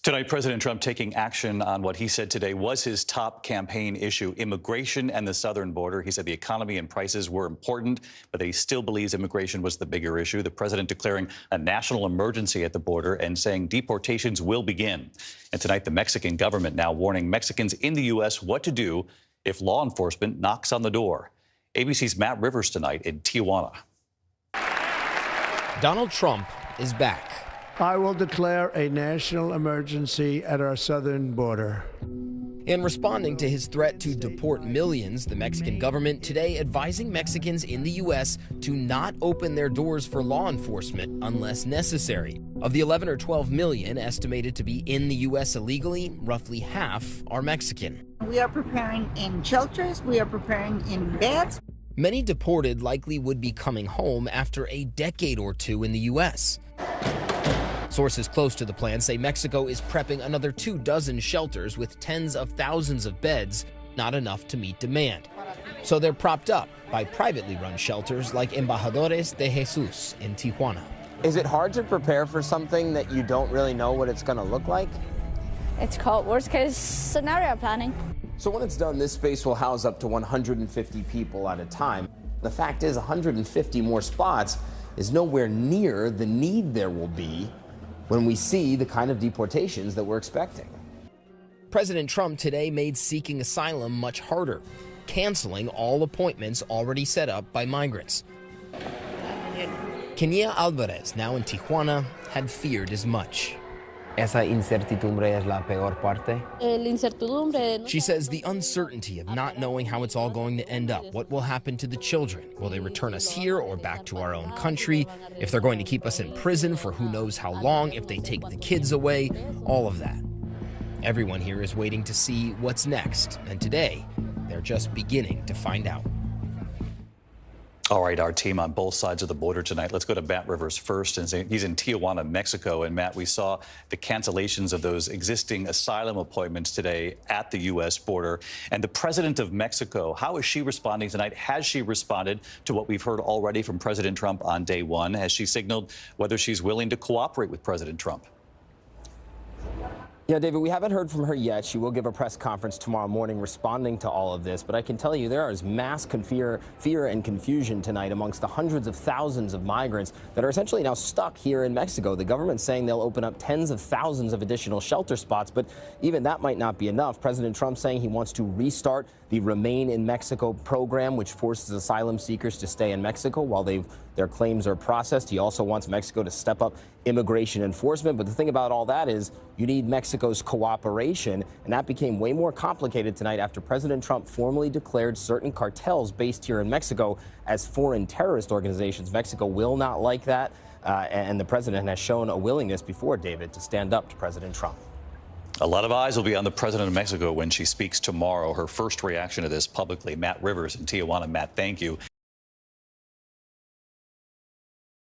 Tonight, President Trump taking action on what he said today was his top campaign issue, immigration and the southern border. He said the economy and prices were important, but that he still believes immigration was the bigger issue. The president declaring a national emergency at the border and saying deportations will begin. And tonight, the Mexican government now warning Mexicans in the U.S. what to do if law enforcement knocks on the door. ABC's Matt Rivers tonight in Tijuana. Donald Trump is back. I will declare a national emergency at our southern border. In responding to his threat to deport millions, the Mexican government today advising Mexicans in the U.S. to not open their doors for law enforcement unless necessary. Of the 11 or 12 million estimated to be in the U.S. illegally, roughly half are Mexican. We are preparing in shelters. We are preparing in beds. Many deported likely would be coming home after a decade or two in the U.S. Sources close to the plan say Mexico is prepping another 24 shelters with tens of thousands of beds, not enough to meet demand. So they're propped up by privately run shelters like Embajadores de Jesus in Tijuana. Is it hard to prepare for something that you don't really know what it's going to look like? It's called worst case scenario planning. So when it's done, this space will house up to 150 people at a time. The fact is 150 more spots is nowhere near the need there will be when we see the kind of deportations that we're expecting. President Trump today made seeking asylum much harder, canceling all appointments already set up by migrants. Kenia Alvarez, now in Tijuana, had feared as much. Esa incertidumbre es la peor parte. She says the uncertainty of not knowing how it's all going to end up. What will happen to the children? Will they return us here or back to our own country? If they're going to keep us in prison for who knows how long, if they take the kids away, all of that. Everyone here is waiting to see what's next, and today, they're just beginning to find out. All right, our team on both sides of the border tonight. Let's go to Matt Rivers first. And he's in Tijuana, Mexico. And Matt, we saw the cancellations of those existing asylum appointments today at the U.S. border. And the president of Mexico, how is she responding tonight? Has she responded to what we've heard already from President Trump on day one? Has she signaled whether she's willing to cooperate with President Trump? Yeah, David, we haven't heard from her yet. She will give a press conference tomorrow morning responding to all of this. But I can tell you there is mass fear and confusion tonight amongst the hundreds of thousands of migrants that are essentially now stuck here in Mexico. The government's saying they'll open up tens of thousands of additional shelter spots, but even that might not be enough. President Trump saying he wants to restart the Remain in Mexico program, which forces asylum seekers to stay in Mexico while their claims are processed. He also wants Mexico to step up immigration enforcement. But the thing about all that is you need Mexico's cooperation, and that became way more complicated tonight after President Trump formally declared certain cartels based here in Mexico as foreign terrorist organizations. Mexico will not like that, and the president has shown a willingness before, David, to stand up to President Trump. A lot of eyes will be on the president of Mexico when she speaks tomorrow. Her first reaction to this publicly. Matt Rivers in Tijuana. Matt, thank you.